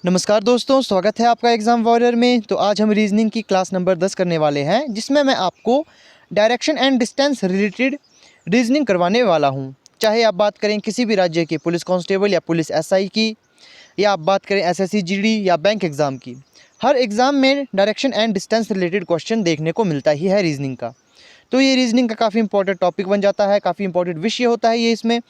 नमस्कार दोस्तों, स्वागत है आपका एग्ज़ाम वॉरियर में। तो आज हम रीजनिंग की क्लास नंबर 10 करने वाले हैं, जिसमें मैं आपको direction and distance related reasoning करवाने वाला हूं। चाहे आप बात करें किसी भी राज्य के पुलिस कांस्टेबल या पुलिस एसआई की, या आप बात करें एसएससी जीडी या बैंक एग्ज़ाम की, हर एग्ज़ाम में direction and distance related question देखने को मिलता ही है रीजनिंग का। तो ये रीजनिंग का काफ़ी इंपॉर्टेंट टॉपिक बन जाता है, काफ़ी इंपॉर्टेंट विषय होता है ये। इसमें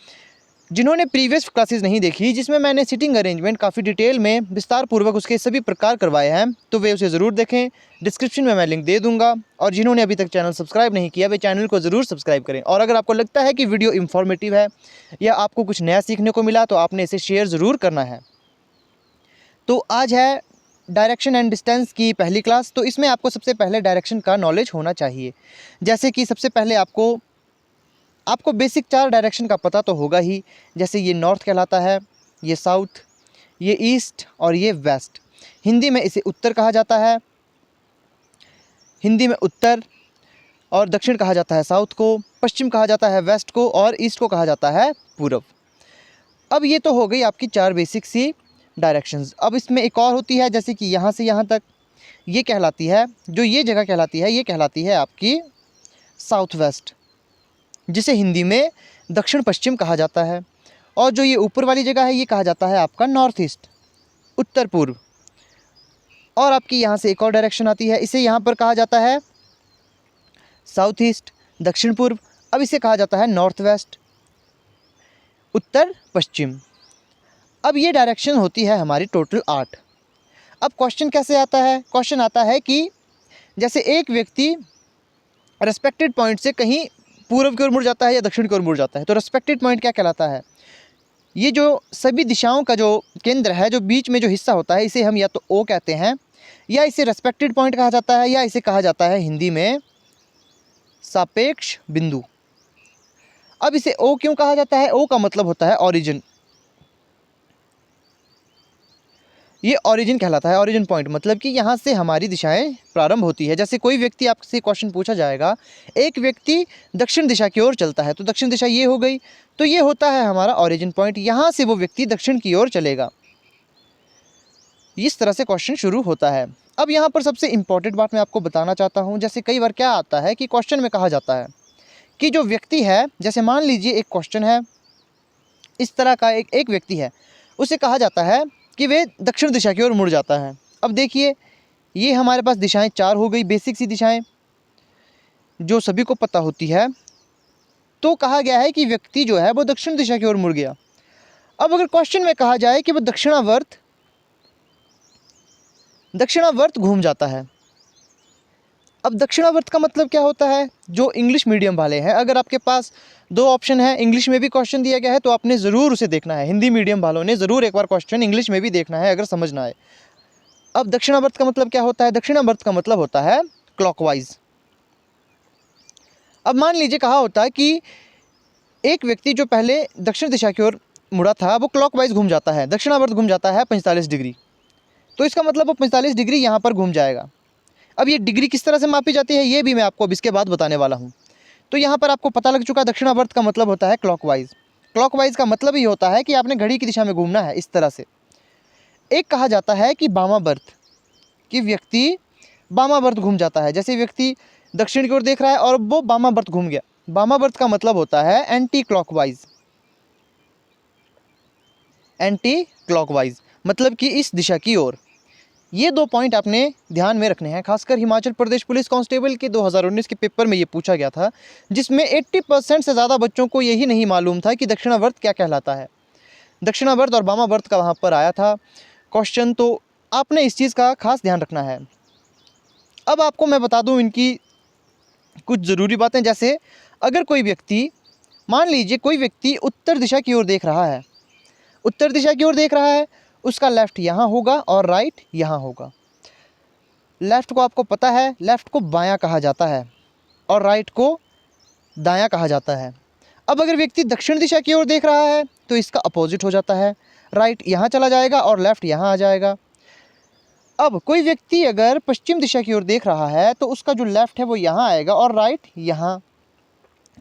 जिन्होंने प्रीवियस क्लासेस नहीं देखी, जिसमें मैंने सिटिंग अरेंजमेंट काफ़ी डिटेल में विस्तार पूर्वक उसके सभी प्रकार करवाए हैं, तो वे उसे ज़रूर देखें। डिस्क्रिप्शन में मैं लिंक दे दूंगा। और जिन्होंने अभी तक चैनल सब्सक्राइब नहीं किया, वे चैनल को ज़रूर सब्सक्राइब करें। और अगर आपको लगता है कि वीडियो इन्फॉर्मेटिव है या आपको कुछ नया सीखने को मिला, तो आपने इसे शेयर ज़रूर करना है। तो आज है डायरेक्शन एंड डिस्टेंस की पहली क्लास। तो इसमें आपको सबसे पहले डायरेक्शन का नॉलेज होना चाहिए। जैसे कि सबसे पहले आपको बेसिक 4 डायरेक्शन का पता तो होगा ही। जैसे ये नॉर्थ कहलाता है, ये साउथ, ये ईस्ट और ये वेस्ट। हिंदी में इसे उत्तर कहा जाता है, हिंदी में उत्तर, और दक्षिण कहा जाता है साउथ को, पश्चिम कहा जाता है वेस्ट को, और ईस्ट को कहा जाता है पूर्व। अब ये तो हो गई आपकी 4 बेसिक सी डायरेक्शंस। अब इसमें एक और होती है, जैसे कि यहाँ से यहाँ तक, ये कहलाती है, जो ये जगह कहलाती है, ये कहलाती है आपकी साउथ वेस्ट, जिसे हिंदी में दक्षिण पश्चिम कहा जाता है। और जो ये ऊपर वाली जगह है, ये कहा जाता है आपका नॉर्थ ईस्ट, उत्तर पूर्व। और आपकी यहाँ से एक और डायरेक्शन आती है, इसे यहाँ पर कहा जाता है साउथ ईस्ट, दक्षिण पूर्व। अब इसे कहा जाता है नॉर्थ वेस्ट, उत्तर पश्चिम। अब ये डायरेक्शन होती है हमारी टोटल 8। अब क्वेश्चन कैसे आता है? क्वेश्चन आता है कि जैसे एक व्यक्ति रेस्पेक्टेड पॉइंट से कहीं पूर्व की ओर मुड़ जाता है या दक्षिण की ओर मुड़ जाता है, तो रेस्पेक्टेड पॉइंट क्या कहलाता है? ये जो सभी दिशाओं का जो केंद्र है, जो बीच में जो हिस्सा होता है, इसे हम या तो ओ कहते हैं, या इसे रेस्पेक्टेड पॉइंट कहा जाता है, या इसे कहा जाता है हिंदी में सापेक्ष बिंदु। अब इसे ओ क्यों कहा जाता है? ओ का मतलब होता है ऑरिजिन। ये ऑरिजिन कहलाता है, ऑरिजिन पॉइंट, मतलब कि यहाँ से हमारी दिशाएं प्रारंभ होती है। जैसे कोई व्यक्ति, आपसे क्वेश्चन पूछा जाएगा, एक व्यक्ति दक्षिण दिशा की ओर चलता है, तो दक्षिण दिशा ये हो गई, तो ये होता है हमारा ऑरिजिन पॉइंट। यहाँ से वो व्यक्ति दक्षिण की ओर चलेगा। इस तरह से क्वेश्चन शुरू होता है। अब यहाँ पर सबसे इंपॉर्टेंट बात मैं आपको बताना चाहता हूँ। जैसे कई बार क्या आता है कि क्वेश्चन में कहा जाता है कि जो व्यक्ति है, जैसे मान लीजिए एक क्वेश्चन है, इस तरह का एक व्यक्ति है, उसे कहा जाता है कि वे दक्षिण दिशा की ओर मुड़ जाता है। अब देखिए, ये हमारे पास दिशाएं 4 हो गई, बेसिक सी दिशाएं जो सभी को पता होती है। तो कहा गया है कि व्यक्ति जो है वो दक्षिण दिशा की ओर मुड़ गया। अब अगर क्वेश्चन में कहा जाए कि वो दक्षिणावर्त घूम जाता है। अब दक्षिणावर्त का मतलब क्या होता है? जो इंग्लिश मीडियम वाले हैं, अगर आपके पास 2 ऑप्शन है, इंग्लिश में भी क्वेश्चन दिया गया है, तो आपने ज़रूर उसे देखना है। हिंदी मीडियम वालों ने ज़रूर एक बार क्वेश्चन इंग्लिश में भी देखना है, अगर समझना है। अब दक्षिणावर्त का मतलब क्या होता है? दक्षिणावर्त का मतलब होता है क्लॉकवाइज। अब मान लीजिए कहा होता है कि एक व्यक्ति जो पहले दक्षिण दिशा की ओर मुड़ा था, वो क्लॉकवाइज घूम जाता है, दक्षिणावर्त घूम जाता है 45 डिग्री। तो इसका मतलब वो 45 डिग्री यहाँ पर घूम जाएगा। अब ये डिग्री किस तरह से मापी जाती है, ये भी मैं आपको अब इसके बाद बताने वाला हूँ। तो यहाँ पर आपको पता लग चुका, दक्षिणावर्त का मतलब होता है क्लॉकवाइज। क्लॉकवाइज का मतलब ही होता है कि आपने घड़ी की दिशा में घूमना है, इस तरह से। एक कहा जाता है कि वामावर्त, कि व्यक्ति वामावर्त घूम जाता है। जैसे व्यक्ति दक्षिण की ओर देख रहा है और वो वामावर्त घूम गया। वामावर्त का मतलब होता है एंटी क्लॉकवाइज। एंटी क्लॉकवाइज मतलब कि इस दिशा की ओर। ये 2 पॉइंट आपने ध्यान में रखने हैं। खासकर हिमाचल प्रदेश पुलिस कांस्टेबल के 2019 के पेपर में ये पूछा गया था, जिसमें 80% से ज़्यादा बच्चों को यही नहीं मालूम था कि दक्षिणावर्त क्या कहलाता है। दक्षिणावर्त और वामावर्त का वहाँ पर आया था क्वेश्चन, तो आपने इस चीज़ का खास ध्यान रखना है। अब आपको मैं बता दूँ इनकी कुछ ज़रूरी बातें। जैसे अगर कोई व्यक्ति, मान लीजिए कोई व्यक्ति उत्तर दिशा की ओर देख रहा है, उत्तर दिशा की ओर देख रहा है, उसका लेफ़्ट यहाँ होगा और राइट यहाँ होगा। लेफ़्ट को आपको पता है, लेफ़्ट को बायां कहा जाता है और राइट को दायां कहा जाता है। अब अगर व्यक्ति दक्षिण दिशा की ओर देख रहा है, तो इसका अपोजिट हो जाता है, राइट यहाँ चला जाएगा और लेफ़्ट यहाँ आ जाएगा। अब कोई व्यक्ति अगर पश्चिम दिशा की ओर देख रहा है, तो उसका जो लेफ़्ट है वो यहाँ आएगा और राइट यहाँ।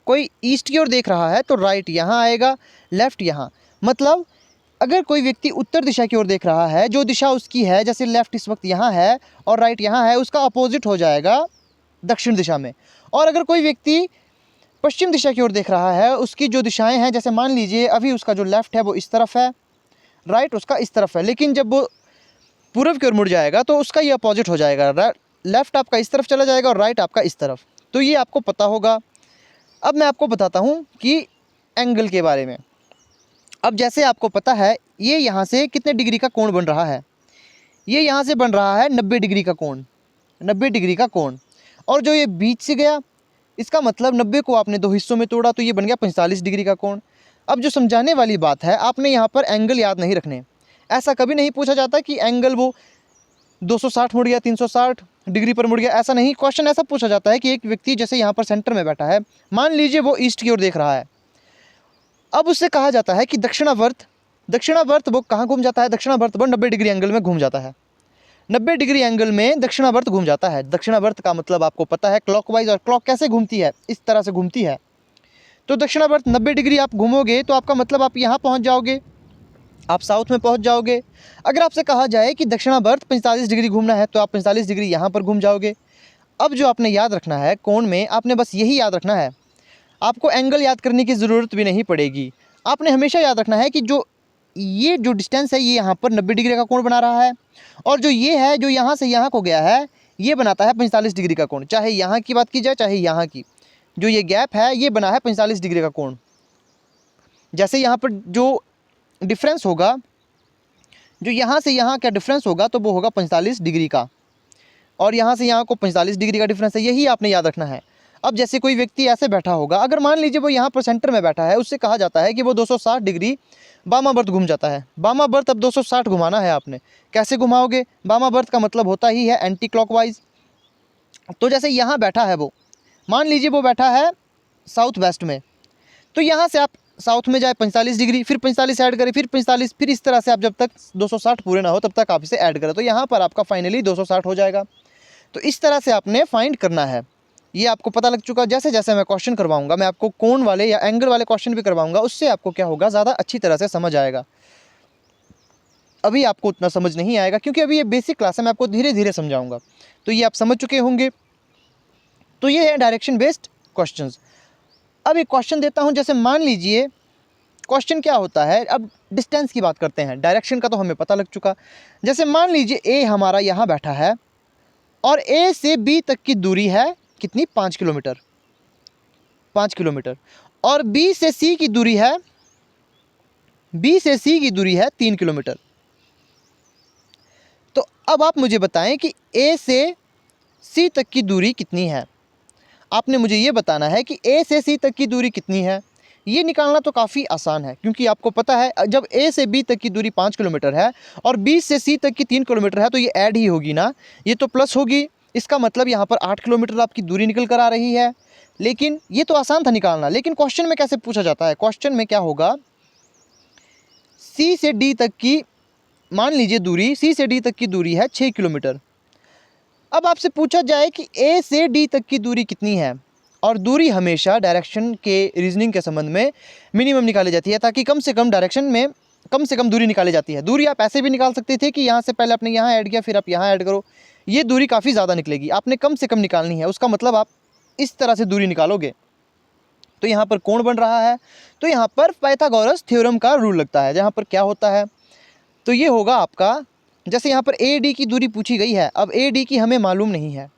कोई ईस्ट की ओर देख रहा है, तो राइट यहाँ आएगा, लेफ़्ट यहाँ। मतलब अगर कोई व्यक्ति उत्तर दिशा की ओर देख रहा है, जो दिशा उसकी है, जैसे लेफ़्ट इस वक्त यहाँ है और राइट यहाँ है, उसका अपोजिट हो जाएगा दक्षिण दिशा में। और अगर कोई व्यक्ति पश्चिम दिशा की ओर देख रहा है, उसकी जो दिशाएं हैं, जैसे मान लीजिए अभी उसका जो लेफ़्ट है वो इस तरफ है, राइट उसका इस तरफ है, लेकिन जब वो पूर्व की ओर मुड़ जाएगा तो उसका ये अपोजिट हो जाएगा, लेफ़्ट आपका इस तरफ चला जाएगा और राइट आपका इस तरफ। तो ये आपको पता होगा। अब मैं आपको बताता हूँ कि एंगल के बारे में। अब जैसे आपको पता है, ये यहाँ से कितने डिग्री का कोण बन रहा है, ये यहाँ से बन रहा है 90 डिग्री का कोण, 90 डिग्री का कोण। और जो ये बीच से गया, इसका मतलब 90 को आपने दो हिस्सों में तोड़ा तो ये बन गया 45 डिग्री का कोण। अब जो समझाने वाली बात है, आपने यहाँ पर एंगल याद नहीं रखने। ऐसा कभी नहीं पूछा जाता कि एंगल वो 260 मुड़ गया, 360 डिग्री पर मुड़ गया, ऐसा नहीं। क्वेश्चन ऐसा पूछा जाता है कि एक व्यक्ति जैसे यहाँ पर सेंटर में बैठा है, मान लीजिए वो ईस्ट की ओर देख रहा है, अब उससे कहा जाता है कि दक्षिणावर्त वो कहाँ घूम जाता है, दक्षिणावर्त वो 90 डिग्री एंगल में घूम जाता है, 90 डिग्री एंगल में दक्षिणावर्त घूम जाता है। दक्षिणावर्त का मतलब आपको पता है क्लॉकवाइज, और क्लॉक कैसे घूमती है, इस तरह से घूमती है। तो दक्षिणावर्त 90 डिग्री आप घूमोगे तो आपका मतलब आप यहाँ पहुँच जाओगे, आप साउथ में पहुँच जाओगे। अगर आपसे कहा जाए कि दक्षिणावर्त 45 डिग्री घूमना है तो आप 45 डिग्री यहाँ पर घूम जाओगे। अब जो आपने याद रखना है कोण में, आपने बस यही याद रखना है, आपको एंगल याद करने की ज़रूरत भी नहीं पड़ेगी। आपने हमेशा याद रखना है कि ये जो डिस्टेंस है, ये यहाँ पर 90 डिग्री का कोण बना रहा है, और जो ये है, जो यहाँ से यहाँ को गया है, ये बनाता है 45 डिग्री का कोण। चाहे यहाँ की बात की जाए चाहे यहाँ की, जो ये गैप है ये बना है 45 डिग्री का कोण। जैसे यहाँ पर जो डिफरेंस होगा, जो यहाँ से यहाँ का डिफरेंस होगा तो वो होगा 45 डिग्री का, और यहाँ से यहाँ को 45 डिग्री का डिफरेंस है, यही आपने याद रखना है। अब जैसे कोई व्यक्ति ऐसे बैठा होगा, अगर मान लीजिए वो यहाँ पर सेंटर में बैठा है, उससे कहा जाता है कि वो 260 डिग्री वामावर्त घूम जाता है। वामावर्त अब 260 घुमाना है आपने, कैसे घुमाओगे, वामावर्त का मतलब होता ही है एंटी क्लॉकवाइज। तो जैसे यहाँ बैठा है वो, मान लीजिए वो बैठा है साउथ वेस्ट में, तो यहाँ से आप साउथ में जाए 45 डिग्री, फिर 45 ऐड करें, फिर 45, फिर इस तरह से आप जब तक 260 पूरे ना हो तब तक आप इसे ऐड करें, तो यहाँ पर आपका फाइनली 260 हो जाएगा। तो इस तरह से आपने फाइंड करना है। ये आपको पता लग चुका। जैसे जैसे मैं क्वेश्चन करवाऊंगा, मैं आपको कोण वाले या एंगल वाले क्वेश्चन भी करवाऊंगा, उससे आपको क्या होगा, ज़्यादा अच्छी तरह से समझ आएगा। अभी आपको उतना समझ नहीं आएगा क्योंकि अभी ये बेसिक क्लास है, मैं आपको धीरे धीरे समझाऊंगा, तो ये आप समझ चुके होंगे। तो ये है डायरेक्शन बेस्ड क्वेश्चंस। अब एक क्वेश्चन देता हूँ, जैसे मान लीजिए क्वेश्चन क्या होता है, अब डिस्टेंस की बात करते हैं, डायरेक्शन का तो हमें पता लग चुका। जैसे मान लीजिए ए हमारा यहाँ बैठा है और ए से बी तक की दूरी है कितनी, 5 किलोमीटर, 5 किलोमीटर, और बी से सी की दूरी है, बी से सी की दूरी है 3 किलोमीटर। तो अब आप मुझे बताएं कि ए से सी तक की दूरी कितनी है। आपने मुझे ये बताना है कि ए से सी तक की दूरी कितनी है। ये निकालना तो काफ़ी आसान है क्योंकि आपको पता है जब ए से बी तक की दूरी 5 किलोमीटर है और बी से सी तक की 3 किलोमीटर है तो ये ऐड ही होगी ना, ये तो प्लस होगी। इसका मतलब यहाँ पर 8 किलोमीटर आपकी दूरी निकल कर आ रही है। लेकिन ये तो आसान था निकालना, लेकिन क्वेश्चन में कैसे पूछा जाता है, क्वेश्चन में क्या होगा, सी से डी तक की, मान लीजिए दूरी सी से डी तक की दूरी है 6 किलोमीटर। अब आपसे पूछा जाए कि ए से डी तक की दूरी कितनी है, और दूरी हमेशा डायरेक्शन के रीजनिंग के संबंध में मिनिमम निकाली जाती है ताकि कम से कम डायरेक्शन में कम से कम दूरी निकाली जाती है। दूरी आप ऐसे भी निकाल सकते थे कि यहाँ से पहले आपने यहाँ ऐड किया फिर आप यहाँ ऐड करो, ये दूरी काफ़ी ज़्यादा निकलेगी। आपने कम से कम निकालनी है, उसका मतलब आप इस तरह से दूरी निकालोगे। तो यहाँ पर कोण बन रहा है, तो यहाँ पर पाइथागोरस थ्योरम का रूल लगता है। जहाँ पर क्या होता है, तो ये होगा आपका, जैसे यहाँ पर ए डी की दूरी पूछी गई है, अब ए डी की हमें मालूम नहीं है,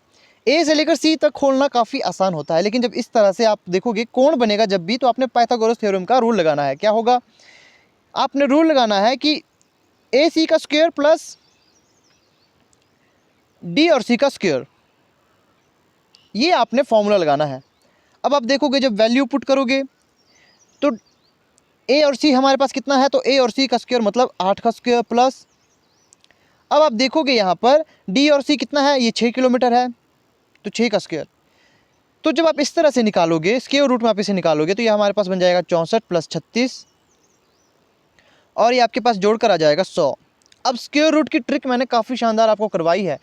ए से लेकर सी तक खोलना काफ़ी आसान होता है, लेकिन जब इस तरह से आप देखोगे कोण बनेगा जब भी, तो आपने पाइथागोरस थ्योरम का रूल लगाना है। क्या होगा, आपने रूल लगाना है कि ए सी का स्क्वायर प्लस डी और सी का स्क्वायर, ये आपने फॉर्मूला लगाना है। अब आप देखोगे जब वैल्यू पुट करोगे तो ए और सी हमारे पास कितना है, तो ए और सी का स्क्वायर मतलब 8 का स्क्वायर प्लस, अब आप देखोगे यहाँ पर डी और सी कितना है, ये 6 किलोमीटर है तो 6 का स्क्वायर। तो जब आप इस तरह से निकालोगे, स्क्वायर रूट में आप इसे निकालोगे, तो ये हमारे पास बन जाएगा 64 प्लस 36, और ये आपके पास जोड़ कर आ जाएगा 100। अब स्क्वायर रूट की ट्रिक मैंने काफ़ी शानदार आपको करवाई है,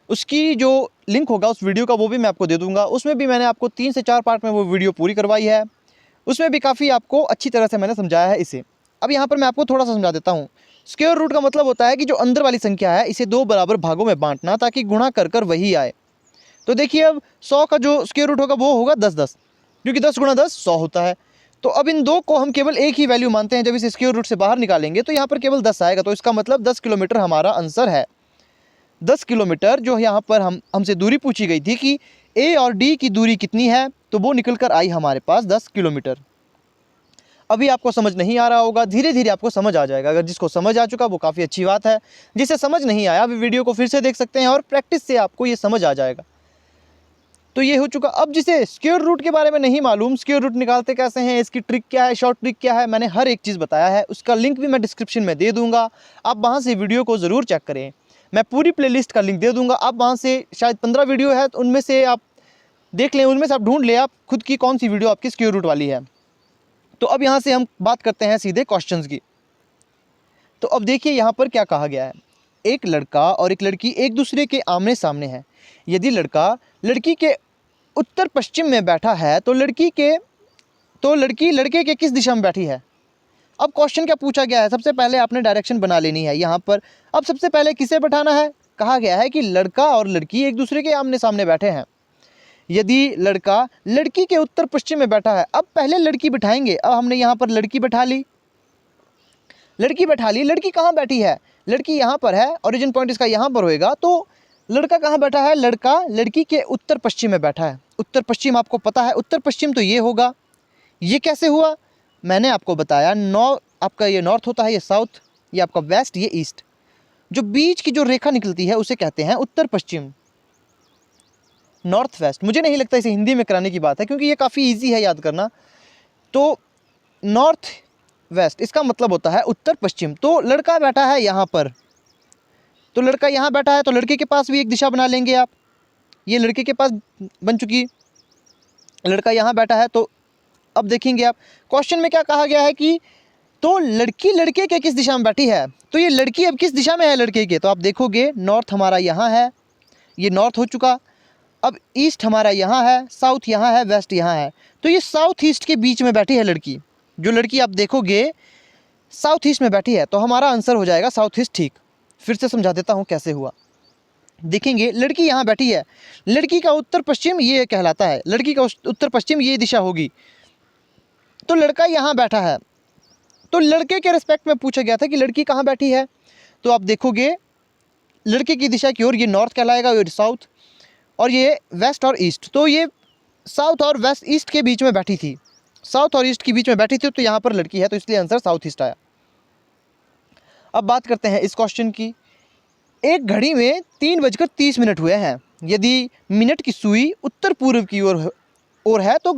उसकी जो लिंक होगा उस वीडियो का वो भी मैं आपको दे दूंगा। उसमें भी मैंने आपको 3 से 4 पार्ट में वो वीडियो पूरी करवाई है, उसमें भी काफ़ी आपको अच्छी तरह से मैंने समझाया है इसे। अब यहाँ पर मैं आपको थोड़ा सा समझा देता हूँ। स्क्वायर रूट का मतलब होता है कि जो अंदर वाली संख्या है इसे 2 बराबर भागों में बांटना ताकि गुणा कर कर वही आए। तो देखिए अब 100 का जो स्क्वायर रूट होगा वो होगा 10 क्योंकि 10 गुणा 10 100 होता है। तो अब इन दो को हम केवल एक ही वैल्यू मानते हैं। जब इसे स्क्वायर रूट से बाहर निकालेंगे तो यहाँ पर केवल 10 आएगा। तो इसका मतलब 10 किलोमीटर हमारा आंसर है। 10 किलोमीटर जो यहाँ पर हमसे दूरी पूछी गई थी कि ए और डी की दूरी कितनी है, तो वो निकल कर आई हमारे पास 10 किलोमीटर। अभी आपको समझ नहीं आ रहा होगा, धीरे धीरे आपको समझ आ जाएगा। अगर जिसको समझ आ चुका वो काफ़ी अच्छी बात है, जिसे समझ नहीं आया वे वीडियो को फिर से देख सकते हैं और प्रैक्टिस से आपको ये समझ आ जाएगा। तो ये हो चुका। अब जिसे स्क्वायर रूट के बारे में नहीं मालूम, स्क्वायर रूट निकालते कैसे हैं, इसकी ट्रिक क्या है, शॉर्ट ट्रिक क्या है, मैंने हर एक चीज़ बताया है। उसका लिंक भी मैं डिस्क्रिप्शन में दे दूँगा, आप वहाँ से वीडियो को ज़रूर चेक करें। मैं पूरी प्लेलिस्ट का लिंक दे दूँगा, आप वहाँ से शायद 15 वीडियो है तो उनमें से आप देख लें, उनमें से आप ढूंढ लें आप खुद की कौन सी वीडियो आपकी स्क्वायर रूट वाली है। तो अब यहाँ से हम बात करते हैं सीधे क्वेश्चंस की। तो अब देखिए यहाँ पर क्या कहा गया है। एक लड़का और एक लड़की एक दूसरे के आमने सामने हैं। यदि लड़का लड़की के उत्तर पश्चिम में बैठा है तो लड़की लड़के के किस दिशा में बैठी है। अब क्वेश्चन क्या पूछा गया है, सबसे पहले आपने डायरेक्शन बना लेनी है यहाँ पर। अब सबसे पहले किसे बैठाना है, कहा गया है कि लड़का और लड़की एक दूसरे के आमने सामने बैठे हैं। यदि लड़का लड़की के उत्तर पश्चिम में बैठा है, अब पहले लड़की बिठाएंगे। अब हमने यहाँ पर लड़की बैठा ली, लड़की कहाँ बैठी है, लड़की यहाँ पर है, ओरिजिन पॉइंट इसका यहाँ पर होएगा। तो लड़का कहाँ बैठा है, लड़का लड़की के उत्तर पश्चिम में बैठा है। उत्तर पश्चिम आपको पता है, उत्तर पश्चिम तो ये होगा। ये कैसे हुआ, मैंने आपको बताया। आपका ये नॉर्थ होता है, ये साउथ, ये आपका वेस्ट, ये ईस्ट। जो बीच की जो रेखा निकलती है उसे कहते हैं उत्तर पश्चिम, नॉर्थ वेस्ट। मुझे नहीं लगता इसे हिंदी में कराने की बात है क्योंकि ये काफ़ी इजी है याद करना। तो नॉर्थ वेस्ट इसका मतलब होता है उत्तर पश्चिम। तो लड़का बैठा है यहाँ पर, तो लड़का यहाँ बैठा है तो लड़के के पास भी एक दिशा बना लेंगे आप। ये लड़के के पास बन चुकी, लड़का यहाँ बैठा है। तो अब देखेंगे आप क्वेश्चन में क्या कहा गया है कि तो लड़की लड़के के किस दिशा में बैठी है। तो ये लड़की अब किस दिशा में है लड़के के, तो आप देखोगे नॉर्थ हमारा यहाँ है, ये नॉर्थ हो चुका। अब ईस्ट हमारा यहाँ है, साउथ यहाँ है, वेस्ट यहाँ है। तो ये साउथ ईस्ट के बीच में बैठी है लड़की। जो लड़की आप देखोगे साउथ ईस्ट में बैठी है, तो हमारा आंसर हो जाएगा साउथ ईस्ट। ठीक, फिर से समझा देता हूँ कैसे हुआ। देखेंगे लड़की यहाँ बैठी है, लड़की का उत्तर पश्चिम ये कहलाता है, लड़की का उत्तर पश्चिम ये दिशा होगी। तो लड़का यहाँ बैठा है, तो लड़के के रिस्पेक्ट में पूछा गया था कि लड़की कहाँ बैठी है। तो आप देखोगे लड़के की दिशा की ओर ये नॉर्थ कहलाएगा, ये साउथ, और ये वेस्ट और ईस्ट। तो ये साउथ और वेस्ट ईस्ट के बीच में बैठी थी, साउथ और ईस्ट के बीच में बैठी थी। तो यहाँ पर लड़की है, तो इसलिए आंसर साउथ ईस्ट आया। अब बात करते हैं इस क्वेश्चन की। एक घड़ी में 3:30 हुए हैं। यदि मिनट की सुई उत्तर पूर्व की ओर है तो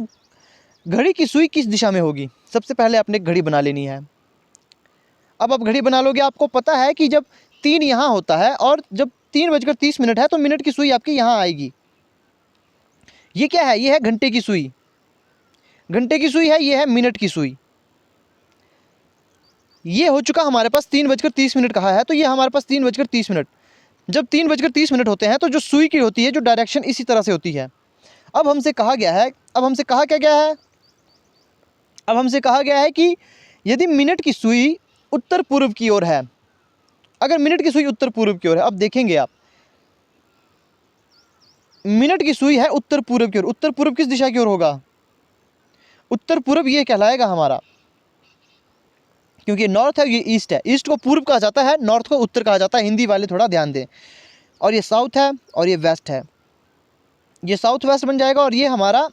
घड़ी की सुई किस दिशा में होगी। सबसे पहले आपने घड़ी बना लेनी है। अब आप घड़ी बना लोगे, आपको पता है कि जब 3 यहाँ होता है और जब 3:30 है तो मिनट की सुई आपकी यहाँ आएगी। ये क्या है, ये है घंटे की सुई, घंटे की सुई है, ये है मिनट की सुई। ये हो चुका हमारे पास 3:30 कहा है, तो ये हमारे पास 3:30। जब 3:30 होते हैं तो जो सुई की होती है, जो डायरेक्शन इसी तरह से होती है। अब हमसे कहा गया है, अब हमसे कहा क्या गया है, अब हमसे कहा गया है कि यदि मिनट की सुई उत्तर पूर्व की ओर है, अगर मिनट की सुई उत्तर पूर्व की ओर है, अब देखेंगे आप मिनट की सुई है उत्तर पूर्व की ओर। उत्तर पूर्व किस दिशा की ओर होगा, उत्तर पूर्व ये कहलाएगा हमारा, क्योंकि नॉर्थ है, ये ईस्ट है। ईस्ट को पूर्व कहा जाता है, नॉर्थ को उत्तर कहा जाता है। हिंदी वाले थोड़ा ध्यान दें। और ये साउथ है और ये वेस्ट है, ये साउथ वेस्ट बन जाएगा और ये हमारा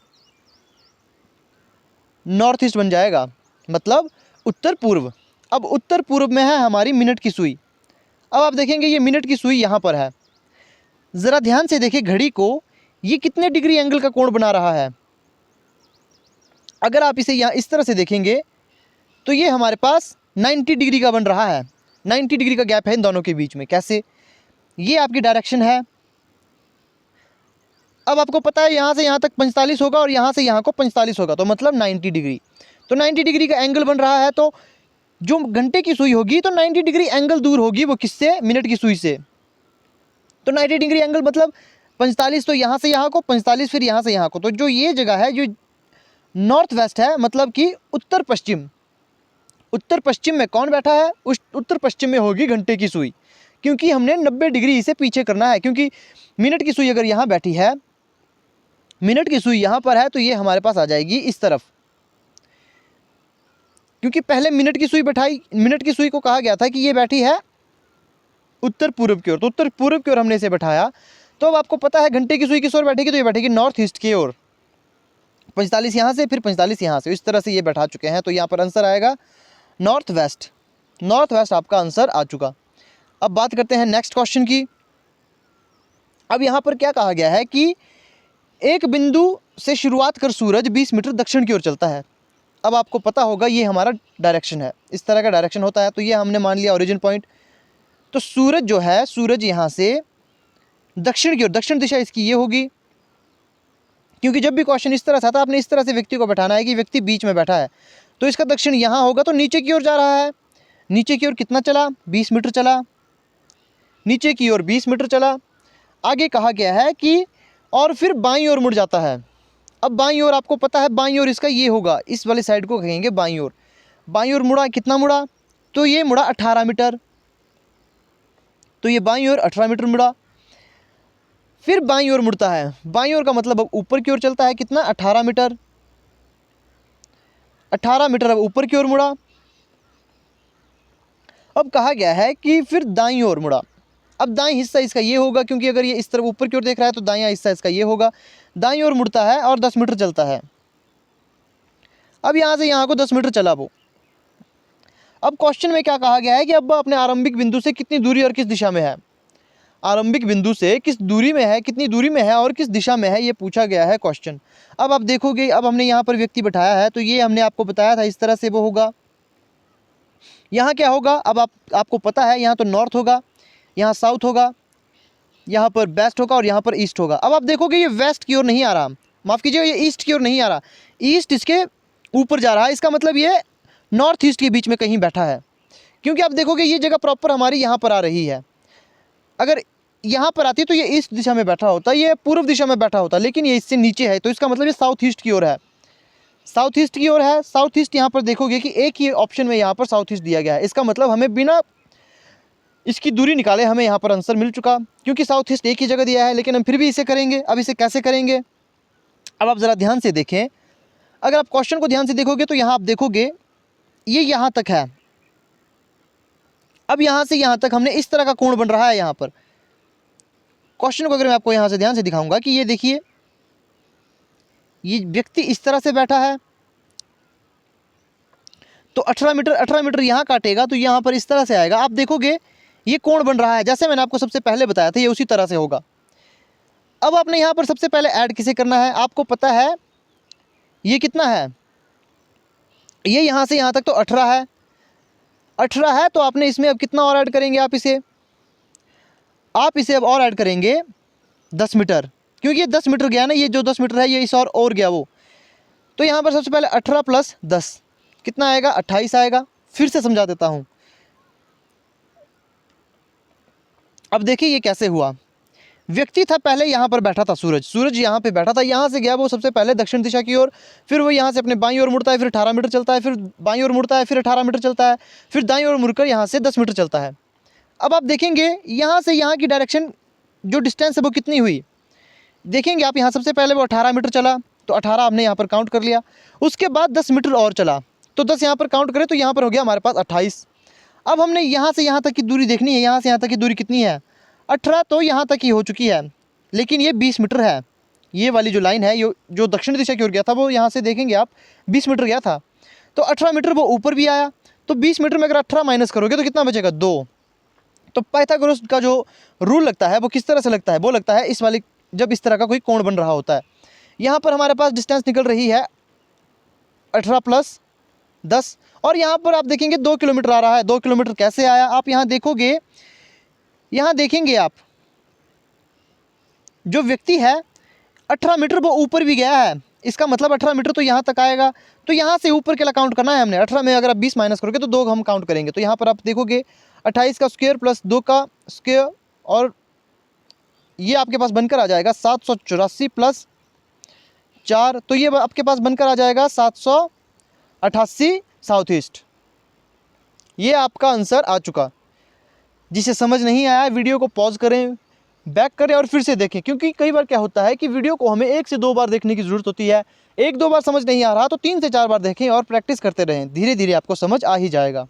नॉर्थ ईस्ट बन जाएगा, मतलब उत्तर पूर्व। अब उत्तर पूर्व में है हमारी मिनट की सुई। अब आप देखेंगे ये मिनट की सुई यहाँ पर है। ज़रा ध्यान से देखिए घड़ी को, ये कितने डिग्री एंगल का कोण बना रहा है। अगर आप इसे यहाँ इस तरह से देखेंगे तो ये हमारे पास 90 डिग्री का बन रहा है। 90 डिग्री का गैप है इन दोनों के बीच में। कैसे, ये आपकी डायरेक्शन है। अब आपको पता है यहाँ से यहाँ तक 45 होगा और यहाँ से यहाँ को 45 होगा, तो मतलब 90 डिग्री। तो 90 डिग्री का एंगल बन रहा है। तो जो घंटे की सुई होगी तो 90 डिग्री एंगल दूर होगी, वो किससे, मिनट की सुई से। तो 90 डिग्री एंगल मतलब 45, तो यहाँ से यहाँ को 45, फिर यहाँ से यहाँ को। तो जो ये जगह है जो नॉर्थ वेस्ट है, मतलब कि उत्तर पश्चिम, उत्तर पश्चिम में कौन बैठा है? उस उत्तर पश्चिम में होगी घंटे की सुई, क्योंकि हमने 90 डिग्री इसे पीछे करना है, क्योंकि मिनट की सुई अगर यहाँ बैठी है, मिनट की सुई यहाँ पर है, तो ये हमारे पास आ जाएगी इस तरफ, क्योंकि पहले मिनट की सुई बैठाई, मिनट की सुई को कहा गया था कि ये बैठी है उत्तर पूर्व की ओर, तो उत्तर पूर्व की ओर हमने इसे बैठाया। तो अब आपको पता है घंटे की सुई किस ओर बैठेगी, तो ये बैठेगी नॉर्थ ईस्ट की ओर, 45 यहाँ से, फिर 45 यहाँ से, इस तरह से ये बैठा चुके हैं। तो यहाँ पर आंसर आएगा नॉर्थ वेस्ट, नॉर्थ वेस्ट आपका आंसर आ चुका। अब बात करते हैं नेक्स्ट क्वेश्चन की। अब यहाँ पर क्या कहा गया है कि एक बिंदु से शुरुआत कर सूरज 20 मीटर दक्षिण की ओर चलता है। अब आपको पता होगा ये हमारा डायरेक्शन है, इस तरह का डायरेक्शन होता है, तो ये हमने मान लिया ओरिजिन पॉइंट। तो सूरज जो है, सूरज यहाँ से दक्षिण की ओर, दक्षिण दिशा इसकी ये होगी, क्योंकि जब भी क्वेश्चन इस तरह से आता, आपने इस तरह से व्यक्ति को बैठाना है कि व्यक्ति बीच में बैठा है, तो इसका दक्षिण यहाँ होगा, तो नीचे की ओर जा रहा है। नीचे की ओर कितना चला? 20 मीटर चला, नीचे की ओर 20 मीटर चला। आगे कहा गया है कि और फिर बाईं ओर मुड़ जाता है। अब बाईं ओर आपको पता है, बाईं ओर इसका ये होगा, इस वाली साइड को कहेंगे बाईं ओर। बाईं ओर मुड़ा, कितना मुड़ा? तो ये मुड़ा 18 मीटर, तो ये बाईं ओर 18 मीटर मुड़ा। फिर बाईं ओर मुड़ता है, बाईं ओर का मतलब अब ऊपर की ओर चलता है, कितना? 18 मीटर, 18 मीटर अब ऊपर की ओर मुड़ा। अब कहा गया है कि फिर दाईं ओर मुड़ा। अब दाईं हिस्सा इसका ये होगा, क्योंकि अगर ये इस तरफ ऊपर की ओर देख रहा है तो दाईं हिस्सा इसका ये होगा। दाईं ओर मुड़ता है और 10 मीटर चलता है। अब यहाँ से यहाँ को 10 मीटर चला वो। अब क्वेश्चन में क्या कहा गया है कि अब अपने आरंभिक बिंदु से कितनी दूरी और किस दिशा में है? आरंभिक बिंदु से किस दूरी में है, कितनी दूरी में है और किस दिशा में है, ये पूछा गया है क्वेश्चन। अब आप देखोगे, अब हमने यहाँ पर व्यक्ति बैठाया है, तो ये हमने आपको बताया था इस तरह से वो होगा। यहाँ क्या होगा? अब आपको पता है, यहाँ तो नॉर्थ होगा, यहाँ साउथ होगा, यहाँ पर वेस्ट होगा और यहाँ पर ईस्ट होगा। अब आप देखोगे ये वेस्ट की ओर नहीं आ रहा, माफ़ कीजिए, ये ईस्ट की ओर नहीं आ रहा, ईस्ट इसके ऊपर जा रहा है। इसका मतलब ये नॉर्थ ईस्ट के बीच में कहीं बैठा है, क्योंकि आप देखोगे ये जगह प्रॉपर हमारी यहाँ पर आ रही है। अगर यहाँ पर आती तो ये ईस्ट दिशा में बैठा होता, ये पूर्व दिशा में बैठा होता, लेकिन ये इससे नीचे है, तो इसका मतलब ये साउथ ईस्ट की ओर है, साउथ ईस्ट की ओर है। साउथ ईस्ट यहाँ पर देखोगे कि एक ही ऑप्शन में यहाँ पर साउथ ईस्ट दिया गया है। इसका मतलब हमें बिना इसकी दूरी निकाले हमें यहाँ पर आंसर मिल चुका, क्योंकि साउथ ईस्ट एक ही जगह दिया है, लेकिन हम फिर भी इसे करेंगे। अब इसे कैसे करेंगे? अब आप ज़रा ध्यान से देखें, अगर आप क्वेश्चन को ध्यान से देखोगे तो यहाँ आप देखोगे ये यहाँ तक है। अब यहाँ से यहाँ तक हमने इस तरह का कोण बन रहा है यहाँ पर। क्वेश्चन को अगर मैं आपको यहाँ से ध्यान से दिखाऊंगा कि ये देखिए, ये व्यक्ति इस तरह से बैठा है, तो 18 मीटर यहाँ काटेगा, तो यहाँ पर इस तरह से आएगा। आप देखोगे ये कोण बन रहा है, जैसे मैंने आपको सबसे पहले बताया था, ये उसी तरह से होगा। अब आपने यहाँ पर सबसे पहले ऐड किसे करना है? आपको पता है ये कितना है, ये यहाँ से यहाँ तक तो 18 है, 18 है, तो आपने इसमें अब कितना और ऐड करेंगे? आप इसे अब और ऐड करेंगे 10 मीटर, क्योंकि ये 10 मीटर गया ना, ये जो 10 मीटर है ये इस और गया वो। तो यहाँ पर सबसे पहले 18 + 10 कितना आएगा? 28 आएगा। फिर से समझा देता हूँ। अब देखिए ये कैसे हुआ। व्यक्ति था पहले यहाँ पर बैठा था, सूरज यहाँ पे बैठा था, यहाँ से गया वो सबसे पहले दक्षिण दिशा की ओर, फिर वो यहाँ से अपने बाईं ओर मुड़ता है, फिर 18 मीटर चलता है, फिर बाईं ओर मुड़ता है, फिर 18 मीटर चलता है, फिर दाईं ओर मुड़कर यहाँ से 10 मीटर चलता है। अब आप देखेंगे यहाँ से यहाँ की डायरेक्शन जो डिस्टेंस है वो कितनी हुई, देखेंगे आप। यहाँ सबसे पहले वो 18 मीटर चला, तो 18 हमने यहाँ पर काउंट कर लिया। उसके बाद 10 मीटर और चला, तो 10 यहाँ पर काउंट करें तो यहाँ पर हो गया हमारे पास 28। अब हमने यहाँ से यहाँ तक की दूरी देखनी है, यहाँ से यहाँ तक की दूरी कितनी है? 18 तो यहाँ तक ही हो चुकी है, लेकिन ये 20 मीटर है। ये वाली जो लाइन है, ये जो दक्षिण दिशा की ओर गया था, वो यहाँ से देखेंगे आप 20 मीटर गया था, तो 18 मीटर वो ऊपर भी आया। तो 20 मीटर में अगर 18 माइनस करोगे तो कितना बचेगा? 2। तो पाइथागोरस का जो रूल लगता है वो किस तरह से लगता है? वो लगता है इस वाली, जब इस तरह का कोई कोण बन रहा होता है। यहाँ पर हमारे पास डिस्टेंस निकल रही है 18 + 10, और यहाँ पर आप देखेंगे 2 किलोमीटर आ रहा है। 2 किलोमीटर कैसे आया? आप यहाँ देखोगे, यहाँ देखेंगे आप, जो व्यक्ति है 18 मीटर वो ऊपर भी गया है, इसका मतलब 18 मीटर तो यहाँ तक आएगा। तो यहाँ से ऊपर के लिए काउंट करना है हमने। 18 में अगर आप 20 माइनस करोगे तो 2 हम काउंट करेंगे। तो यहाँ पर आप देखोगे 28 का स्क्वायर + 2 का स्क्वायर, और ये आपके पास बनकर आ जाएगा 784 + 4, तो ये आपके पास बनकर आ जाएगा 788 साउथ ईस्ट। ये आपका आंसर आ चुका। जिसे समझ नहीं आया वीडियो को पॉज करें, बैक करें और फिर से देखें, क्योंकि कई बार क्या होता है कि वीडियो को हमें 1 से 2 बार देखने की ज़रूरत होती है। 1-2 बार समझ नहीं आ रहा तो 3 से 4 बार देखें और प्रैक्टिस करते रहें, धीरे धीरे आपको समझ आ ही जाएगा।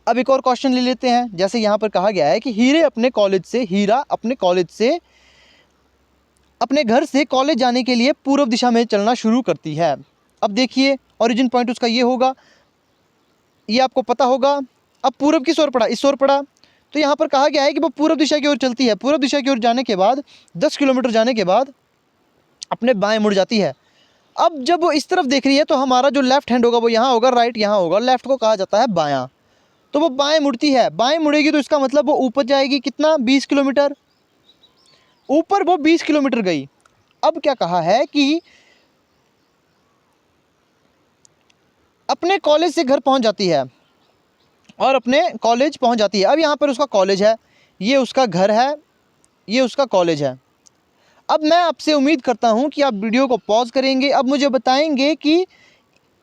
अब एक और क्वेश्चन ले लेते हैं। जैसे यहाँ पर कहा गया है कि हीरा अपने कॉलेज से अपने घर से कॉलेज जाने के लिए पूर्व दिशा में चलना शुरू करती है। अब देखिए ओरिजिन पॉइंट उसका ये होगा, ये आपको पता होगा। अब पूर्व किस ओर पड़ा, इस ओर पड़ा, तो यहाँ पर कहा गया है कि वो पूर्व दिशा की ओर चलती है। पूर्व दिशा की ओर जाने के बाद 10 किलोमीटर जाने के बाद अपने बाएं मुड़ जाती है। अब जब वो इस तरफ देख रही है तो हमारा जो लेफ्ट हैंड होगा वो यहाँ होगा, राइट यहाँ होगा, लेफ्ट को कहा जाता है बायां। तो वो बाएं मुड़ती है, बाएं मुड़ेगी तो इसका मतलब वो ऊपर जाएगी, कितना, 20 किलोमीटर ऊपर, वो 20 किलोमीटर गई। अब क्या कहा है कि अपने कॉलेज से घर पहुंच जाती है और अपने कॉलेज पहुंच जाती है। अब यहाँ पर उसका कॉलेज है, ये उसका घर है, ये उसका कॉलेज है। अब मैं आपसे उम्मीद करता हूँ कि आप वीडियो को पॉज करेंगे। अब मुझे बताएंगे कि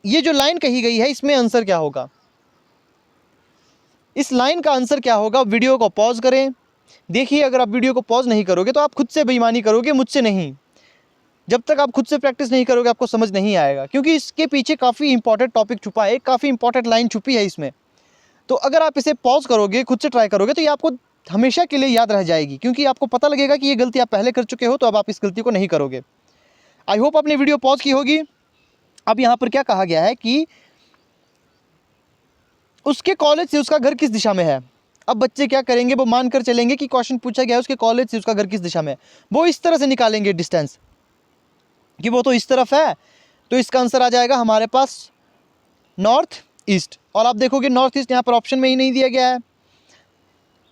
ये जो लाइन कही गई है इसमें आंसर क्या होगा, इस लाइन का आंसर क्या होगा। वीडियो को पॉज करें, देखिए। अगर आप वीडियो को पॉज नहीं करोगे तो आप खुद से बेईमानी करोगे, मुझसे नहीं। जब तक आप खुद से प्रैक्टिस नहीं करोगे आपको समझ नहीं आएगा, क्योंकि इसके पीछे काफ़ी इंपॉर्टेंट टॉपिक छुपा है, काफ़ी इंपॉर्टेंट लाइन छुपी है इसमें। तो अगर आप इसे पॉज करोगे, खुद से ट्राई करोगे, तो ये आपको हमेशा के लिए याद रह जाएगी, क्योंकि आपको पता लगेगा कि ये गलती आप पहले कर चुके हो, तो अब आप इस गलती को नहीं करोगे। आई होप आपने वीडियो पॉज की होगी। अब यहाँ पर क्या कहा गया है कि उसके कॉलेज से उसका घर किस दिशा में है। अब बच्चे क्या करेंगे, वो मानकर चलेंगे कि क्वेश्चन पूछा गया है उसके कॉलेज से उसका घर किस दिशा में है। वो इस तरह से निकालेंगे डिस्टेंस कि वो तो इस तरफ है, तो इसका आंसर आ जाएगा हमारे पास नॉर्थ ईस्ट। और आप देखोगे नॉर्थ ईस्ट यहाँ पर ऑप्शन में ही नहीं दिया गया है,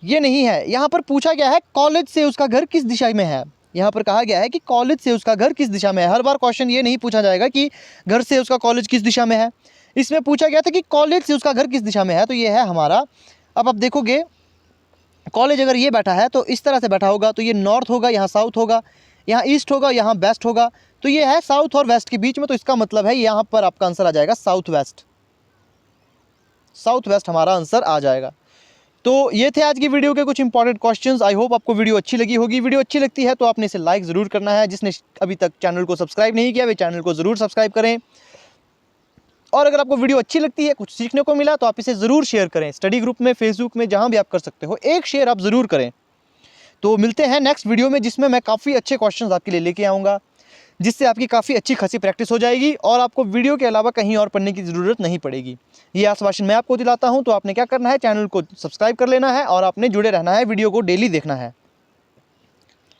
ये नहीं है। यहाँ पर पूछा गया है कॉलेज से उसका घर किस दिशा में है। यहाँ पर कहा गया है कि कॉलेज से उसका घर किस दिशा में है। हर बार क्वेश्चन ये नहीं पूछा जाएगा कि घर से उसका कॉलेज किस दिशा में है, इसमें पूछा गया था कि कॉलेज से उसका घर किस दिशा में है, तो ये है हमारा। अब आप देखोगे कॉलेज अगर ये बैठा है तो इस तरह से बैठा होगा, तो ये नॉर्थ होगा, यहाँ साउथ होगा, यहाँ ईस्ट होगा, यहाँ वेस्ट होगा, तो ये है साउथ और वेस्ट के बीच में। तो इसका मतलब है यहाँ पर आपका आंसर आ जाएगा साउथ वेस्ट। साउथ वेस्ट हमारा आंसर आ जाएगा। तो ये थे आज की वीडियो के कुछ इंपॉर्टेंट क्वेश्चंस। आई होप आपको वीडियो अच्छी लगी होगी। वीडियो अच्छी लगती है तो आपने इसे लाइक ज़रूर करना है। जिसने अभी तक चैनल को सब्सक्राइब नहीं किया वे चैनल को ज़रूर सब्सक्राइब करें। और अगर आपको वीडियो अच्छी लगती है, कुछ सीखने को मिला, तो आप इसे ज़रूर शेयर करें, स्टडी ग्रुप में, फेसबुक में, जहाँ भी आप कर सकते हो, एक शेयर आप ज़रूर करें। तो मिलते हैं नेक्स्ट वीडियो में, जिसमें मैं काफ़ी अच्छे क्वेश्चंस आपके लिए लेके आऊँगा, जिससे आपकी काफ़ी अच्छी खासी प्रैक्टिस हो जाएगी और आपको वीडियो के अलावा कहीं और पढ़ने की ज़रूरत नहीं पड़ेगी। ये आश्वासन मैं आपको दिलाता हूँ। तो आपने क्या करना है, चैनल को सब्सक्राइब कर लेना है और आपने जुड़े रहना है, वीडियो को डेली देखना है।